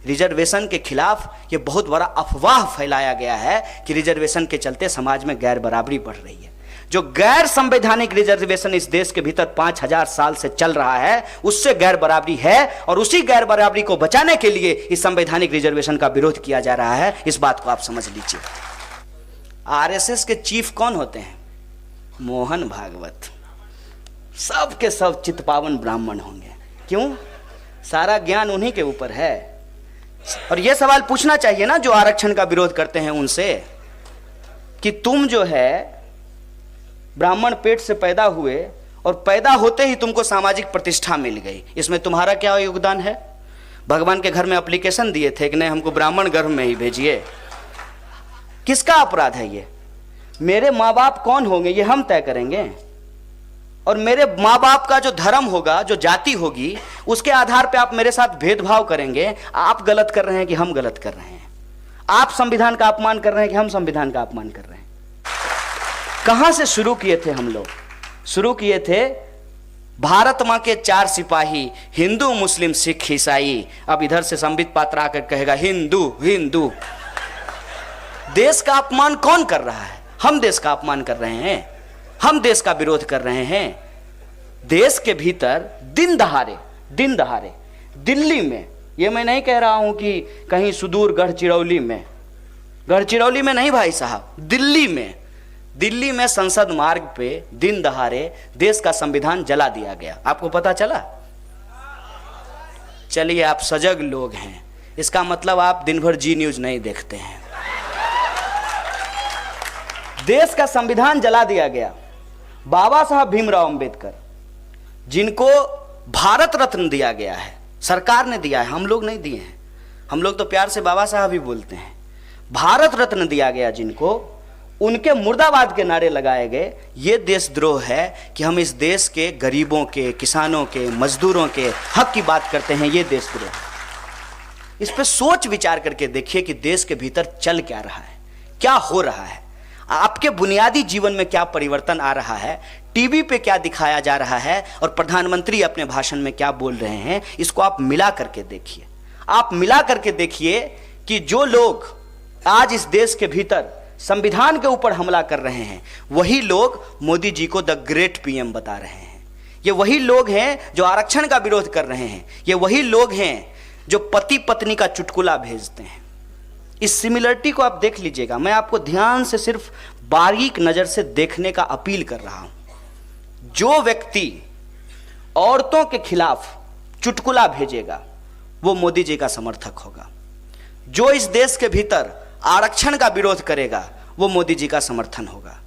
Reservation के खिलाफ ये बहुत बड़ा अफवाह फैलाया गया है कि रिजर्वेशन के चलते समाज में गैर बराबरी बढ़ रही है। जो गैर संवैधानिक रिजर्वेशन इस देश के भीतर 5000 साल से चल रहा है, उससे गैर बराबरी है और उसी गैर बराबरी को बचाने के लिए इस संवैधानिक रिजर्वेशन का विरोध किया जा रहा है। इस बात को आप समझ लीजिए। आरएसएस के चीफ कौन होते हैं? मोहन भागवत। सब के सब चित्पावन ब्राह्मण होंगे। क्यों? सारा ज्ञान उन्हीं के ऊपर है। और यह सवाल पूछना चाहिए ना जो आरक्षण का विरोध करते हैं उनसे, कि तुम जो है ब्राह्मण पेट से पैदा हुए और पैदा होते ही तुमको सामाजिक प्रतिष्ठा मिल गई, इसमें तुम्हारा क्या योगदान है? भगवान के घर में एप्लीकेशन दिए थे कि नहीं हमको ब्राह्मण गर्भ में ही भेजिए। किसका अपराध है ये? मेरे माँ बाप कौन होंगे ये हम तय करेंगे, और मेरे माँ बाप का जो धर्म होगा, जो जाति होगी, उसके आधार पे आप मेरे साथ भेदभाव करेंगे। आप गलत कर रहे हैं कि हम गलत कर रहे हैं? आप संविधान का अपमान कर रहे हैं कि हम संविधान का अपमान कर रहे हैं? कहां से शुरू किए थे हम लोग? शुरू किए थे भारत मां के 4 सिपाही, हिंदू मुस्लिम सिख ईसाई। अब इधर से संबित पात्रा आकर कहेगा हिंदू हिंदू। देश का अपमान कौन कर रहा है? हम देश का अपमान कर रहे हैं, हम देश का विरोध कर रहे हैं। देश के भीतर दिन दहाड़े दिल्ली में, ये मैं नहीं कह रहा हूं कि कहीं सुदूर गढ़चिरौली में नहीं भाई साहब, दिल्ली में संसद मार्ग पे दिन दहाड़े देश का संविधान जला दिया गया। आपको पता चला? चलिए, आप सजग लोग हैं, इसका मतलब आप दिन भर जी न्यूज नहीं देखते हैं। देश का संविधान जला दिया गया। बाबा साहब भीमराव अंबेडकर, जिनको भारत रत्न दिया गया है, सरकार ने दिया है, हम लोग नहीं दिए हैं। हम लोग तो प्यार से बाबा साहब ही बोलते हैं। भारत रत्न दिया गया जिनको, उनके मुर्दाबाद के नारे लगाए गए। ये देशद्रोह है कि हम इस देश के गरीबों के, किसानों के, मजदूरों के हक की बात करते हैं। ये देशद्रोह। इस पे सोच विचार करके देखिए कि देश के भीतर चल क्या रहा है, क्या हो रहा है, आपके बुनियादी जीवन में क्या परिवर्तन आ रहा है, टीवी पे क्या दिखाया जा रहा है और प्रधानमंत्री अपने भाषण में क्या बोल रहे हैं। इसको आप मिला करके देखिए। आप मिला करके देखिए कि जो लोग आज इस देश के भीतर संविधान के ऊपर हमला कर रहे हैं, वही लोग मोदी जी को द ग्रेट पीएम बता रहे हैं। ये वही लोग हैं जो आरक्षण का विरोध कर रहे हैं। ये वही लोग हैं जो पति पत्नी का चुटकुला भेजते हैं। इस सिमिलरिटी को आप देख लीजिएगा। मैं आपको ध्यान से सिर्फ बारीक नजर से देखने का अपील कर रहा हूं। जो व्यक्ति औरतों के खिलाफ चुटकुला भेजेगा वो मोदी जी का समर्थक होगा। जो इस देश के भीतर आरक्षण का विरोध करेगा वो मोदी जी का समर्थन होगा।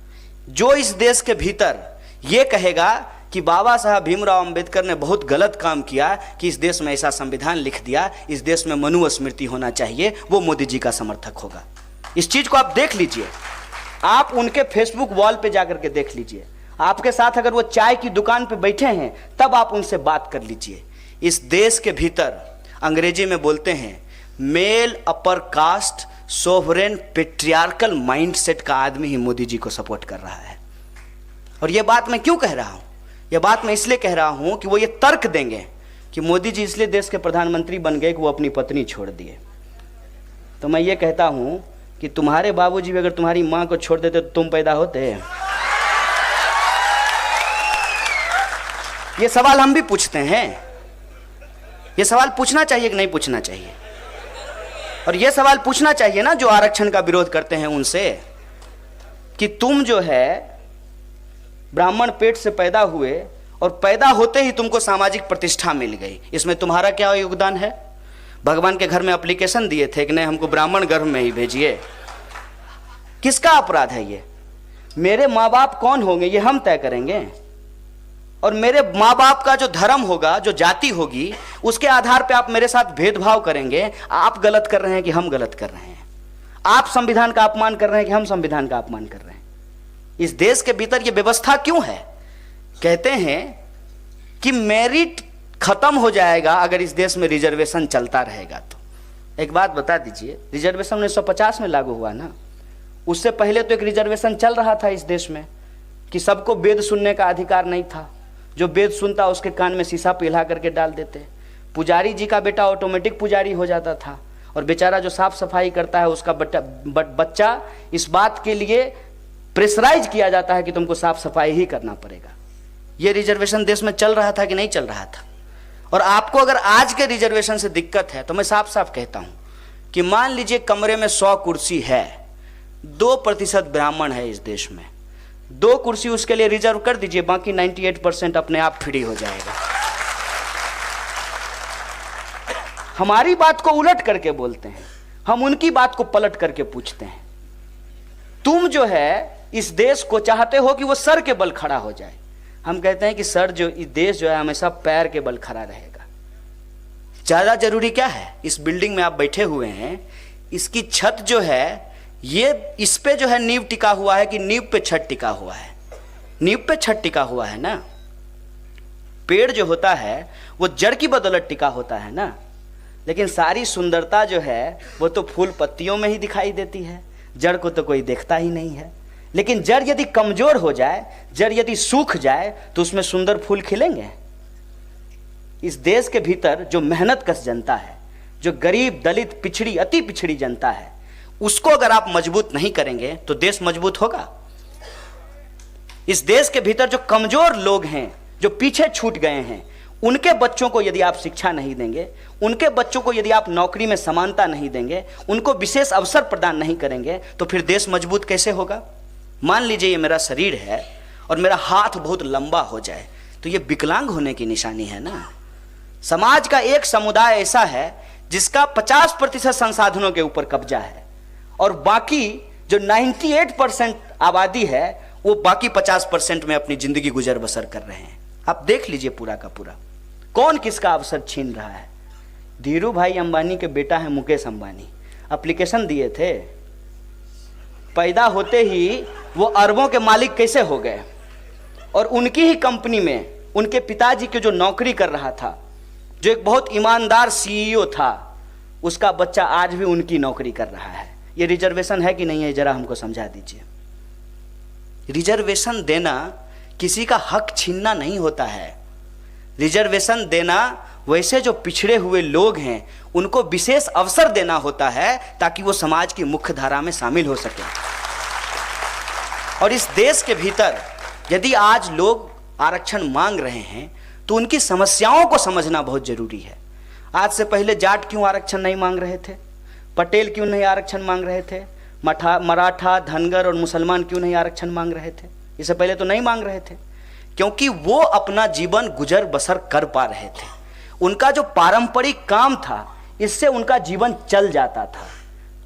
जो इस देश के भीतर यह कहेगा कि बाबा साहब भीमराव अंबेडकर ने बहुत गलत काम किया कि इस देश में ऐसा संविधान लिख दिया, इस देश में मनुस्मृति होना चाहिए, वो मोदी जी का समर्थक होगा। इस चीज को आप देख लीजिए। आप उनके फेसबुक वॉल पे जाकर के देख लीजिए। आपके साथ अगर वो चाय की दुकान पे बैठे हैं तब आप उनसे बात कर लीजिए। इस देश के भीतर अंग्रेजी में बोलते हैं male upper caste sovereign patriarchal mindset का आदमी ही मोदी जी को सपोर्ट कर रहा है। और यह बात मैं क्यों कह रहा हूं? यह बात मैं इसलिए कह रहा हूं कि वो ये तर्क देंगे कि मोदी जी इसलिए देश के प्रधानमंत्री बन गए कि वो अपनी पत्नी छोड़ दिए। तो मैं ये कहता हूं कि तुम्हारे बाबूजी भी अगर तुम्हारी मां को छोड़ देते तो तुम पैदा होते? ये सवाल हम भी पूछते हैं। ये सवाल पूछना चाहिए कि नहीं पूछना चाहिए? और ये सवाल पूछना चाहिए ना जो आरक्षण का विरोध करते हैं उनसे, कि तुम जो है ब्राह्मण पेट से पैदा हुए और पैदा होते ही तुमको सामाजिक प्रतिष्ठा मिल गई, इसमें तुम्हारा क्या योगदान है? भगवान के घर में एप्लीकेशन दिए थे कि नहीं हमको ब्राह्मण गर्भ में ही भेजिए। किसका अपराध है ये? मेरे माँ बाप कौन होंगे ये हम तय करेंगे, और मेरे माँ बाप का जो धर्म होगा, जो जाति होगी, उसके आधार पे आप मेरे साथ भेदभाव करेंगे। आप गलत कर रहे हैं कि हम गलत कर रहे हैं? आप संविधान का अपमान कर रहे हैं कि हम संविधान का अपमान कर रहे हैं? इस देश के भीतर ये व्यवस्था क्यों है? कहते हैं कि मेरिट खत्म हो जाएगा अगर इस देश में रिजर्वेशन चलता रहेगा। तो एक बात बता दीजिए, रिजर्वेशन 1950 में लागू हुआ ना, उससे पहले तो एक रिजर्वेशन चल रहा था इस देश में कि सबको वेद सुनने का अधिकार नहीं था। जो वेद सुनता उसके कान में शीशा पिघला करके डाल देते। पुजारी जी का बेटा ऑटोमेटिक पुजारी हो जाता था। और बेचारा जो साफ सफाई करता है उसका बच्चा इस बात के लिए प्रेशराइज किया जाता है कि तुमको साफ सफाई ही करना पड़ेगा। ये रिजर्वेशन देश में चल रहा था कि नहीं चल रहा था? और आपको अगर आज के रिजर्वेशन से दिक्कत है तो मैं साफ साफ कहता हूं कि मान लीजिए कमरे में 100 कुर्सी है, 2% ब्राह्मण है इस देश में, 2 कुर्सी उसके लिए रिजर्व कर दीजिए, बाकी 98% अपने आप फ्री हो जाएगा। हमारी बात को उलट करके बोलते हैं, हम उनकी बात को पलट करके पूछते हैं। तुम जो है इस देश को चाहते हो कि वो सर के बल खड़ा हो जाए, हम कहते हैं कि सर जो इस देश जो है हमेशा पैर के बल खड़ा रहेगा। ज्यादा जरूरी क्या है, इस बिल्डिंग में आप बैठे हुए हैं, इसकी छत जो है ये इस पे जो है नींव टिका हुआ है कि नींव पे छत टिका हुआ है? नींव पे छत टिका हुआ है ना। पेड़ जो होता है वो जड़ की बदौलत टिका होता है ना, लेकिन सारी सुंदरता जो है वो तो फूल पत्तियों में ही दिखाई देती है, जड़ को तो कोई देखता ही नहीं है। लेकिन जड़ यदि कमजोर हो जाए, जड़ यदि सूख जाए तो उसमें सुंदर फूल खिलेंगे? इस देश के भीतर जो मेहनत कश जनता है, जो गरीब दलित पिछड़ी अति पिछड़ी जनता है, उसको अगर आप मजबूत नहीं करेंगे तो देश मजबूत होगा? इस देश के भीतर जो कमजोर लोग हैं, जो पीछे छूट गए हैं, उनके बच्चों को यदि आप शिक्षा नहीं देंगे, उनके बच्चों को यदि आप नौकरी में समानता नहीं देंगे, उनको विशेष अवसर प्रदान नहीं करेंगे, तो फिर देश मजबूत कैसे होगा? मान लीजिए ये मेरा शरीर है और मेरा हाथ बहुत लंबा हो जाए तो ये विकलांग होने की निशानी है ना। समाज का एक समुदाय ऐसा है जिसका 50% संसाधनों के ऊपर कब्जा है और बाकी जो 98% आबादी है वो बाकी 50% में अपनी जिंदगी गुजर बसर कर रहे हैं। आप देख लीजिए पूरा का पूरा कौन किसका अवसर छीन रहा है। धीरू भाई अंबानी के बेटा है मुकेश अंबानी, एप्लीकेशन दिए थे, पैदा होते ही वो अरबों के मालिक कैसे हो गए? और उनकी ही कंपनी में उनके पिताजी के जो नौकरी कर रहा था, जो एक बहुत ईमानदार सीईओ था, उसका बच्चा आज भी उनकी नौकरी कर रहा है। ये रिजर्वेशन है कि नहीं है, जरा हमको समझा दीजिए। रिजर्वेशन देना किसी का हक छीनना नहीं होता है। रिजर्वेशन देना वैसे जो पिछड़े हुए लोग हैं उनको विशेष अवसर देना होता है ताकि वो समाज की मुख्य धारा में शामिल हो सके। और इस देश के भीतर यदि आज लोग आरक्षण मांग रहे हैं तो उनकी समस्याओं को समझना बहुत जरूरी है। आज से पहले जाट क्यों आरक्षण नहीं मांग रहे थे? पटेल क्यों नहीं आरक्षण मांग रहे थे? मराठा, धनगर और मुसलमान क्यों नहीं आरक्षण मांग रहे थे? इससे पहले तो नहीं मांग रहे थे, क्योंकि वो अपना जीवन गुजर बसर कर पा रहे थे। उनका जो पारंपरिक काम था इससे उनका जीवन चल जाता था।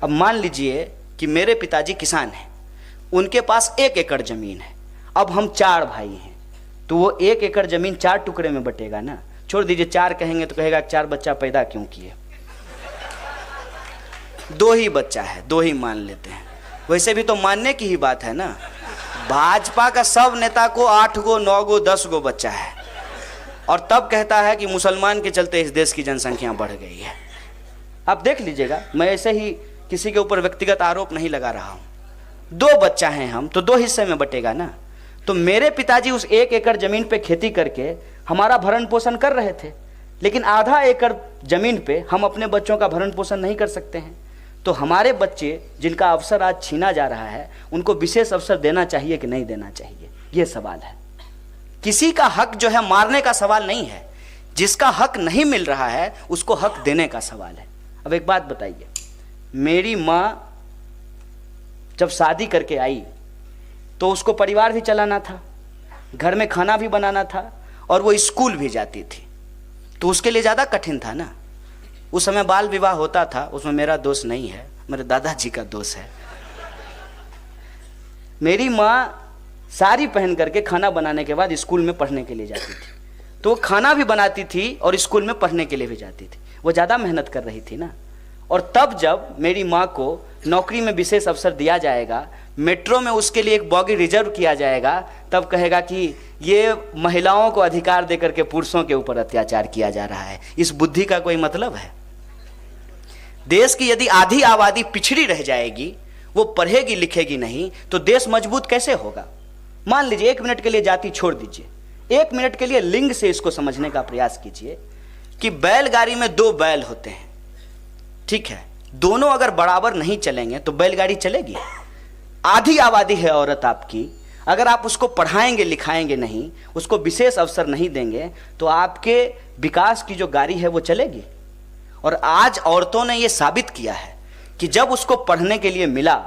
अब मान लीजिए कि मेरे पिताजी किसान हैं, उनके पास 1 एकड़ जमीन है, अब हम 4 भाई हैं, तो वो 1 एकड़ जमीन 4 टुकड़े में बटेगा ना। छोड़ दीजिए 4 कहेंगे तो कहेगा 4 बच्चा पैदा क्यों किए, 2 ही बच्चा है, 2 ही मान लेते हैं। वैसे भी तो मानने की ही बात है ना। भाजपा का सब नेता को 8 गो 9 गो 10 गो बच्चा है और तब कहता है कि मुसलमान के चलते इस देश की जनसंख्या बढ़ गई है। आप देख लीजिएगा, मैं ऐसे ही किसी के ऊपर व्यक्तिगत आरोप नहीं लगा रहा हूं। 2 बच्चा हैं हम तो 2 हिस्से में बटेगा ना। तो मेरे पिताजी उस 1 एकड़ जमीन पे खेती करके हमारा भरण पोषण कर रहे थे, लेकिन आधा एकड़ जमीन पे हम अपने बच्चों का भरण पोषण नहीं कर सकते हैं। तो हमारे बच्चे जिनका अवसर आज छीना जा रहा है उनको विशेष अवसर देना चाहिए कि नहीं देना चाहिए, ये सवाल है। किसी का हक जो है मारने का सवाल नहीं है, जिसका हक नहीं मिल रहा है उसको हक देने का सवाल है। अब एक बात बताइए, मेरी माँ जब शादी करके आई तो उसको परिवार भी चलाना था, घर में खाना भी बनाना था और वो स्कूल भी जाती थी, तो उसके लिए ज़्यादा कठिन था ना। उस समय बाल विवाह होता था, उसमें मेरा दोष नहीं है, मेरे दादाजी का दोष है। मेरी माँ साड़ी पहन करके खाना बनाने के बाद स्कूल में पढ़ने के लिए जाती थी, तो वो खाना भी बनाती थी और स्कूल में पढ़ने के लिए भी जाती थी। वो ज़्यादा मेहनत कर रही थी ना। और तब जब मेरी माँ को नौकरी में विशेष अवसर दिया जाएगा, मेट्रो में उसके लिए एक बॉगी रिजर्व किया जाएगा, तब कहेगा कि ये महिलाओं को अधिकार देकर के पुरुषों के ऊपर अत्याचार किया जा रहा है। इस बुद्धि का कोई मतलब है? देश की यदि आधी आबादी पिछड़ी रह जाएगी, वो पढ़ेगी लिखेगी नहीं, तो देश मजबूत कैसे होगा? मान लीजिए 1 मिनट के लिए जाति छोड़ दीजिए, 1 मिनट के लिए लिंग से इसको समझने का प्रयास कीजिए कि बैलगाड़ी में 2 बैल होते हैं, ठीक है, दोनों अगर बराबर नहीं चलेंगे तो बैलगाड़ी चलेगी? आधी आबादी है औरत आपकी, अगर आप उसको पढ़ाएंगे लिखाएंगे नहीं, उसको विशेष अवसर नहीं देंगे, तो आपके विकास की जो गाड़ी है वो चलेगी। और आज औरतों ने ये साबित किया है कि जब उसको पढ़ने के लिए मिला,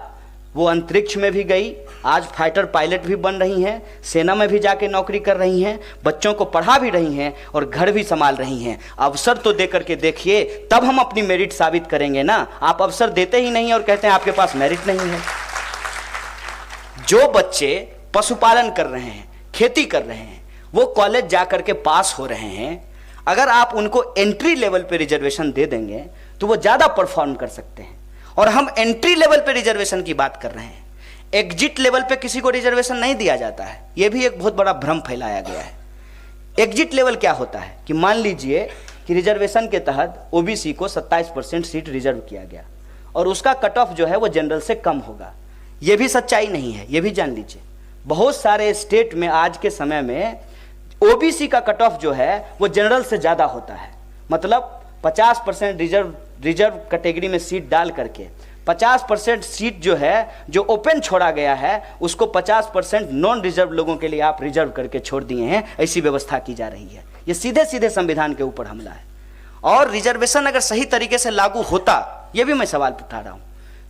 वो अंतरिक्ष में भी गई, आज फाइटर पायलट भी बन रही हैं, सेना में भी जाके नौकरी कर रही हैं, बच्चों को पढ़ा भी रही हैं और घर भी संभाल रही हैं। अवसर तो दे करके देखिए, तब हम अपनी मेरिट साबित करेंगे ना। आप अवसर देते ही नहीं और कहते हैं आपके पास मेरिट नहीं है। जो बच्चे पशुपालन कर रहे हैं, खेती कर रहे हैं, वो कॉलेज जा करके पास हो रहे हैं, अगर आप उनको एंट्री लेवल पे रिजर्वेशन दे देंगे तो वो ज़्यादा परफॉर्म कर सकते हैं। और हम एंट्री लेवल पे रिजर्वेशन की बात कर रहे हैं, एग्जिट लेवल पे किसी को रिजर्वेशन नहीं दिया जाता है। यह भी एक बहुत बड़ा भ्रम फैलाया गया है। एग्जिट लेवल क्या होता है कि मान लीजिए कि रिजर्वेशन के तहत ओबीसी को 27% सीट रिजर्व किया गया और उसका कट ऑफ जो है वो जनरल से कम होगा। यह भी सच्चाई नहीं है, यह भी जान लीजिए। बहुत सारे स्टेट में आज के समय में ओबीसी का कट ऑफ जो है वो जनरल से ज़्यादा होता है। मतलब 50% रिजर्व कैटेगरी में सीट डाल करके 50% सीट जो है, जो ओपन छोड़ा गया है, उसको 50% नॉन रिजर्व लोगों के लिए आप रिजर्व करके छोड़ दिए हैं। ऐसी व्यवस्था की जा रही है। ये सीधे सीधे संविधान के ऊपर हमला है। और रिजर्वेशन अगर सही तरीके से लागू होता, ये भी मैं सवाल उठा रहा हूं,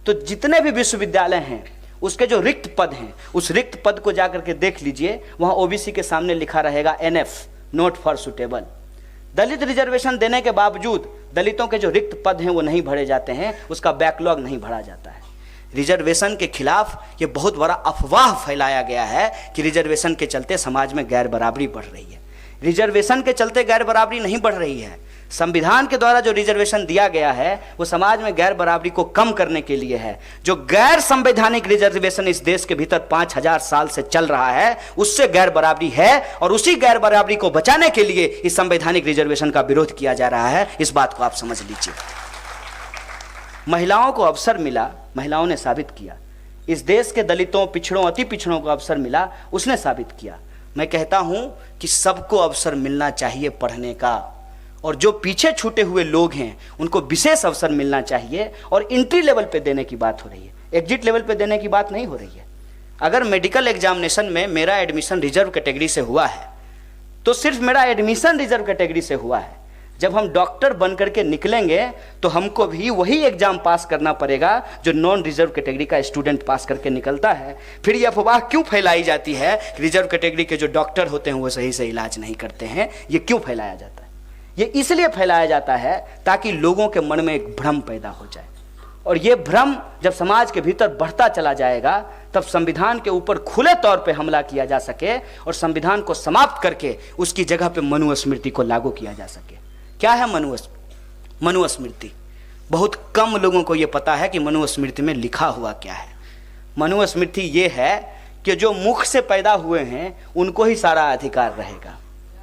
तो जितने भी विश्वविद्यालय हैं उसके जो रिक्त पद हैं, उस रिक्त पद को जाकर के देख लीजिए, वहां ओबीसी के सामने लिखा रहेगा NF, not for suitable. Dalit reservation देने के बावजूद दलितों के जो रिक्त पद हैं वो नहीं भरे जाते हैं, उसका बैकलॉग नहीं भरा जाता है। रिजर्वेशन के खिलाफ ये बहुत बड़ा अफवाह फैलाया गया है कि रिजर्वेशन के चलते समाज में गैर बराबरी बढ़ रही है। रिजर्वेशन के चलते गैर बराबरी नहीं बढ़ रही है। संविधान के द्वारा जो रिजर्वेशन दिया गया है वो समाज में गैर बराबरी को कम करने के लिए है। जो गैर संवैधानिक रिजर्वेशन इस देश के भीतर 5000 साल से चल रहा है, उससे गैर बराबरी है और उसी गैर बराबरी को बचाने के लिए इस संवैधानिक रिजर्वेशन का विरोध किया जा रहा है। इस बात को आप समझ लीजिए। महिलाओं को अवसर मिला, महिलाओं ने साबित किया। इस देश के दलितों, पिछड़ों, अति पिछड़ों को अवसर मिला, उसने साबित किया। मैं कहता हूं कि सबको अवसर मिलना चाहिए पढ़ने का, और जो पीछे छूटे हुए लोग हैं उनको विशेष अवसर मिलना चाहिए। और एंट्री लेवल पे देने की बात हो रही है, एग्जिट लेवल पे देने की बात नहीं हो रही है। अगर मेडिकल एग्जामिनेशन में मेरा एडमिशन रिजर्व कैटेगरी से हुआ है तो सिर्फ मेरा एडमिशन रिजर्व कैटेगरी से हुआ है। जब हम डॉक्टर बन करके निकलेंगे तो हमको भी वही एग्जाम पास करना पड़ेगा जो नॉन रिजर्व कैटेगरी का स्टूडेंट पास करके निकलता है। फिर यह अफवाह क्यों फैलाई जाती है रिजर्व कैटेगरी के जो डॉक्टर होते हैं वो सही से इलाज नहीं करते हैं? ये क्यों फैलाया जाता है? ये इसलिए फैलाया जाता है ताकि लोगों के मन में एक भ्रम पैदा हो जाए। और ये भ्रम जब समाज के भीतर बढ़ता चला जाएगा तब संविधान के ऊपर खुले तौर पे हमला किया जा सके और संविधान को समाप्त करके उसकी जगह पे मनुस्मृति को लागू किया जा सके। क्या है मनुस्मृति? बहुत कम लोगों को यह पता है कि मनुस्मृति में लिखा हुआ क्या है। मनुस्मृति ये है कि जो मुख से पैदा हुए हैं उनको ही सारा अधिकार रहेगा,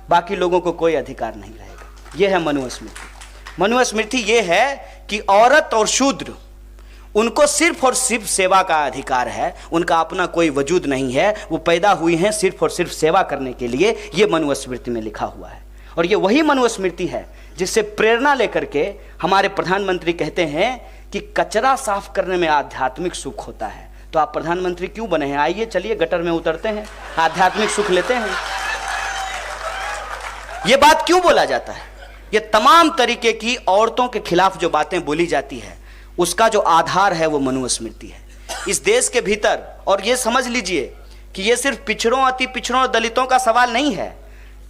बाकी लोगों को कोई अधिकार नहीं रहेगा। यह है मनुस्मृति। मनुस्मृति ये है कि औरत और शूद्र, उनको सिर्फ और सिर्फ सेवा का अधिकार है, उनका अपना कोई वजूद नहीं है, वो पैदा हुई हैं सिर्फ और सिर्फ सेवा करने के लिए। ये मनुस्मृति में लिखा हुआ है। और ये वही मनुस्मृति है जिससे प्रेरणा लेकर के हमारे प्रधानमंत्री कहते हैं कि कचरा साफ करने में आध्यात्मिक सुख होता है। तो आप प्रधानमंत्री क्यों बने हैं? आइए चलिए गटर में उतरते हैं, आध्यात्मिक सुख लेते हैं। ये बात क्यों बोला जाता है? ये तमाम तरीके की औरतों के खिलाफ जो बातें बोली जाती है उसका जो आधार है वो मनुस्मृति है इस देश के भीतर। और ये समझ लीजिए कि ये सिर्फ पिछड़ों, अति पिछड़ों और दलितों का सवाल नहीं है।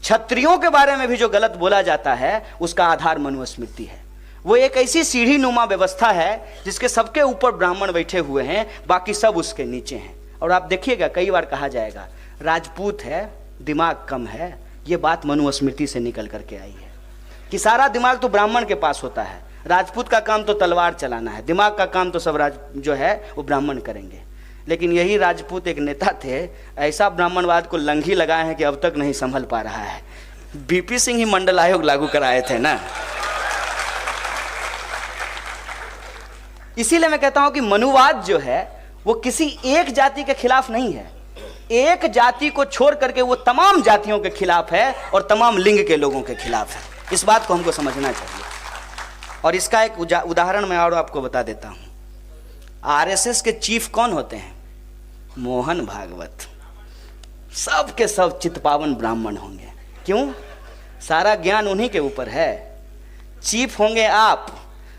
क्षत्रियों के बारे में भी जो गलत बोला जाता है उसका आधार मनुस्मृति है। वो एक ऐसी सीढ़ी नुमा व्यवस्था है जिसके सबके ऊपर ब्राह्मण बैठे हुए हैं, बाकी सब उसके नीचे हैं। और आप देखिएगा कई बार कहा जाएगा राजपूत है, दिमाग कम है। ये बात मनुस्मृति से निकल करके आई है कि सारा दिमाग तो ब्राह्मण के पास होता है, राजपूत का काम तो तलवार चलाना है, दिमाग का काम तो सब जो है वो ब्राह्मण करेंगे। लेकिन यही राजपूत एक नेता थे, ऐसा ब्राह्मणवाद को लंघी लगाए हैं कि अब तक नहीं संभल पा रहा है। बीपी सिंह ही मंडल आयोग लागू कराए थे ना। इसीलिए मैं कहता हूं कि मनुवाद जो है वो किसी एक जाति के खिलाफ नहीं है, एक जाति को छोड़ करके वो तमाम जातियों के खिलाफ है और तमाम लिंग के लोगों के खिलाफ है। इस बात को हमको समझना चाहिए। और इसका एक उदाहरण मैं और आपको बता देता हूँ। आरएसएस के चीफ कौन होते हैं? मोहन भागवत। सब के सब चित्पावन ब्राह्मण होंगे। क्यों? सारा ज्ञान उन्हीं के ऊपर है। चीफ होंगे आप,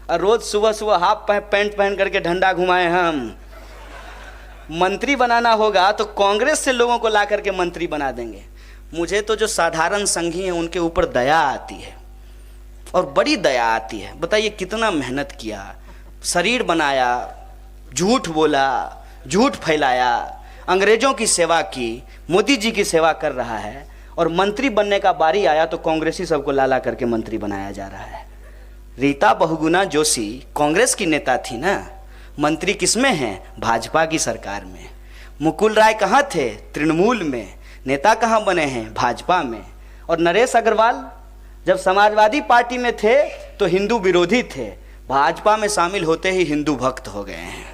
और रोज सुबह सुबह हाफ पैंट पहन करके डंडा घुमाए हम। मंत्री बनाना होगा तो कांग्रेस से लोगों को ला करके मंत्री बना देंगे। मुझे तो जो साधारण संघी हैं उनके ऊपर दया आती है, और बड़ी दया आती है। बताइए कितना मेहनत किया, शरीर बनाया, झूठ बोला, झूठ फैलाया, अंग्रेजों की सेवा की, मोदी जी की सेवा कर रहा है, और मंत्री बनने का बारी आया तो कांग्रेसी सबको लाला करके मंत्री बनाया जा रहा है। रीता बहुगुणा जोशी कांग्रेस की नेता थी ना, मंत्री किसमें हैं? भाजपा की सरकार में। मुकुल राय कहाँ थे? तृणमूल में। नेता कहाँ बने हैं? भाजपा में। और नरेश अग्रवाल जब समाजवादी पार्टी में थे तो हिंदू विरोधी थे, भाजपा में शामिल होते ही हिंदू भक्त हो गए हैं।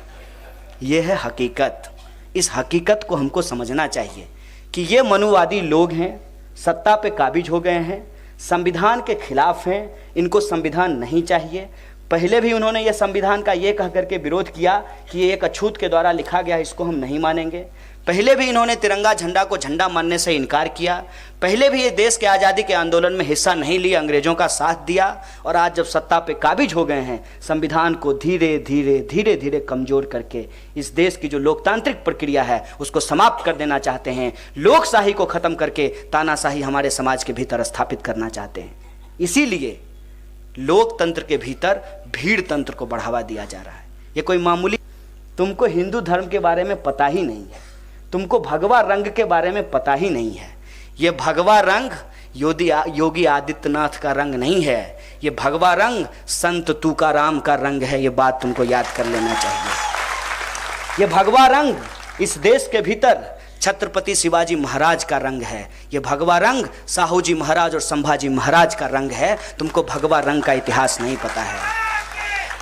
ये है हकीकत। इस हकीकत को हमको समझना चाहिए कि ये मनुवादी लोग हैं, सत्ता पे काबिज हो गए हैं, संविधान के खिलाफ हैं, इनको संविधान नहीं चाहिए। पहले भी उन्होंने ये संविधान का ये कह करके विरोध किया कि ये एक अछूत के द्वारा लिखा गया, इसको हम नहीं मानेंगे। पहले भी इन्होंने तिरंगा झंडा को झंडा मानने से इनकार किया। पहले भी ये देश के आज़ादी के आंदोलन में हिस्सा नहीं लिया, अंग्रेजों का साथ दिया। और आज जब सत्ता पे काबिज हो गए हैं, संविधान को धीरे धीरे धीरे धीरे कमज़ोर करके इस देश की जो लोकतांत्रिक प्रक्रिया है उसको समाप्त कर देना चाहते हैं। लोकशाही को ख़त्म करके तानाशाही हमारे समाज के भीतर स्थापित करना चाहते हैं। इसीलिए लोकतंत्र के भीतर भीड़ तंत्र को बढ़ावा दिया जा रहा है। ये कोई मामूली, तुमको हिंदू धर्म के बारे में पता ही नहीं है, तुमको भगवा रंग के बारे में पता ही नहीं है। ये भगवा रंग योगी आदित्यनाथ का रंग नहीं है, ये भगवा रंग संत तुकाराम का रंग है। ये बात तुमको याद कर लेना चाहिए। ये भगवा रंग इस देश के भीतर छत्रपति शिवाजी महाराज का रंग है। ये भगवा रंग साहू जी महाराज और संभाजी महाराज का रंग है। तुमको भगवा रंग का इतिहास नहीं पता है।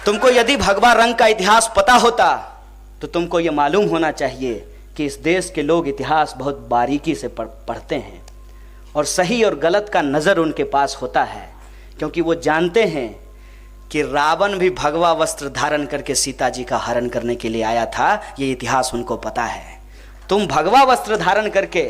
तुमको यदि भगवा रंग का इतिहास पता होता तो तुमको ये मालूम होना चाहिए कि इस देश के लोग इतिहास बहुत बारीकी से पढ़ते हैं, और सही और गलत का नज़र उनके पास होता है, क्योंकि वो जानते हैं कि रावण भी भगवा वस्त्र धारण करके सीता जी का हरण करने के लिए आया था। ये इतिहास उनको पता है। तुम भगवा वस्त्र धारण करके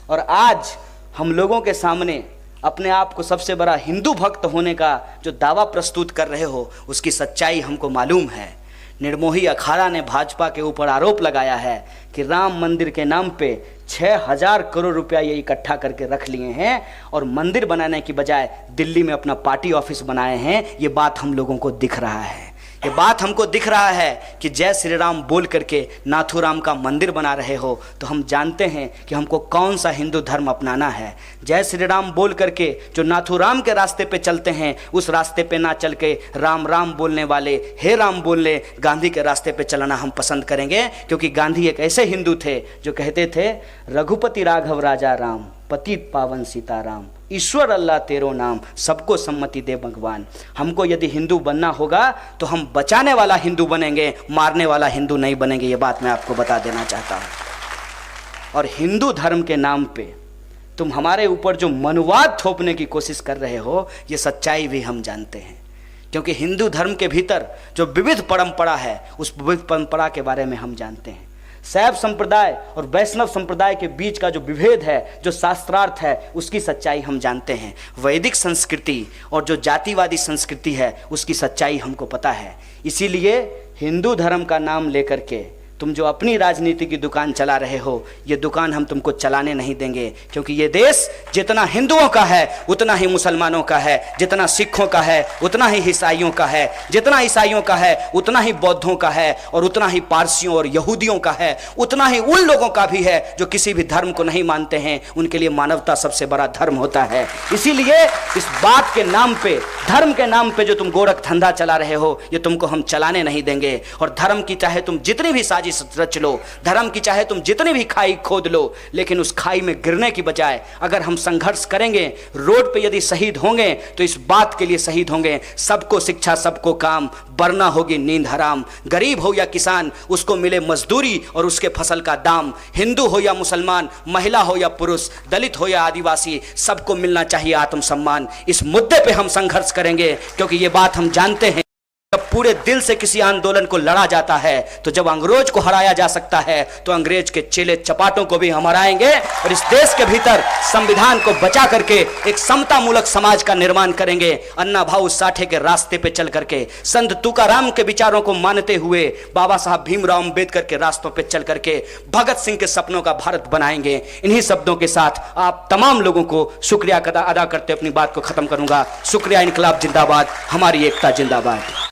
और आज हम लोगों के सामने अपने आप को सबसे बड़ा हिंदू भक्त होने का जो दावा प्रस्तुत कर रहे हो, उसकी सच्चाई हमको मालूम है। निर्मोही अखाड़ा ने भाजपा के ऊपर आरोप लगाया है कि राम मंदिर के नाम पे 6000 करोड़ रुपया ये इकट्ठा करके रख लिए हैं, और मंदिर बनाने की बजाय दिल्ली में अपना पार्टी ऑफिस बनाए हैं। ये बात हम लोगों को दिख रहा है। ये बात हमको दिख रहा है कि जय श्री राम बोल करके नाथूराम का मंदिर बना रहे हो, तो हम जानते हैं कि हमको कौन सा हिंदू धर्म अपनाना है। जय श्री राम बोल करके जो नाथूराम के रास्ते पे चलते हैं, उस रास्ते पे ना चल के राम राम बोलने वाले, हे राम बोलने गांधी के रास्ते पे चलना हम पसंद करेंगे। क्योंकि गांधी एक ऐसे हिंदू थे जो कहते थे, रघुपति राघव राजा राम, पतित पावन सीताराम, ईश्वर अल्लाह तेरो नाम, सबको सम्मति दे भगवान। हमको यदि हिंदू बनना होगा तो हम बचाने वाला हिंदू बनेंगे, मारने वाला हिंदू नहीं बनेंगे। ये बात मैं आपको बता देना चाहता हूँ। और हिंदू धर्म के नाम पे तुम हमारे ऊपर जो मनुवाद थोपने की कोशिश कर रहे हो, ये सच्चाई भी हम जानते हैं। क्योंकि हिंदू धर्म के भीतर जो विविध परंपरा है, उस विविध परंपरा के बारे में हम जानते हैं। शैव संप्रदाय और वैष्णव संप्रदाय के बीच का जो विभेद है, जो शास्त्रार्थ है, उसकी सच्चाई हम जानते हैं। वैदिक संस्कृति और जो जातिवादी संस्कृति है, उसकी सच्चाई हमको पता है। इसीलिए हिंदू धर्म का नाम लेकर के तुम जो अपनी राजनीति की दुकान चला रहे हो, ये दुकान हम तुमको चलाने नहीं देंगे। क्योंकि ये देश जितना हिंदुओं का है उतना ही मुसलमानों का है, जितना सिखों का है उतना ही ईसाइयों का है, जितना ईसाइयों का है उतना ही बौद्धों का है, और उतना ही पारसियों और यहूदियों का है, उतना ही उन लोगों का भी है जो किसी भी धर्म को नहीं मानते हैं। उनके लिए मानवता सबसे बड़ा धर्म होता है। इसीलिए इस बात के नाम पे, धर्म के नाम पे जो तुम गोरख धंधा चला रहे हो, ये तुमको हम चलाने नहीं देंगे। और धर्म की चाहे तुम जितनी भी साजिश साजिश रच लो। धर्म की चाहे तुम जितनी भी खाई खोद लो, लेकिन उस खाई में गिरने की बजाय अगर हम संघर्ष करेंगे, रोड पे यदि शहीद होंगे तो इस बात के लिए शहीद होंगे, सबको शिक्षा सबको काम, वरना होगी नींद हराम। गरीब हो या किसान, उसको मिले मजदूरी और उसके फसल का दाम। हिंदू हो या मुसलमान, महिला हो या पुरुष, दलित हो या आदिवासी, सबको मिलना चाहिए आत्मसम्मान। इस मुद्दे पे हम संघर्ष करेंगे, क्योंकि ये बात हम जानते हैं, जब पूरे दिल से किसी आंदोलन को लड़ा जाता है, तो जब अंग्रेज को हराया जा सकता है, तो अंग्रेज के चेले चपाटों को भी हम हराएंगे और इस देश के भीतर संविधान को बचा करके एक समता मूलक समाज का निर्माण करेंगे। अन्ना भाऊ साठे के रास्ते पे चल करके, संत तुकाराम के विचारों को मानते हुए, बाबा साहब भीमराव अंबेडकर के रास्तों पे चल करके भगत सिंह के सपनों का भारत बनाएंगे। इन्हीं शब्दों के साथ आप तमाम लोगों को शुक्रिया अदा करते अपनी बात को खत्म करूंगा। शुक्रिया। इनकलाब जिंदाबाद, हमारी एकता जिंदाबाद।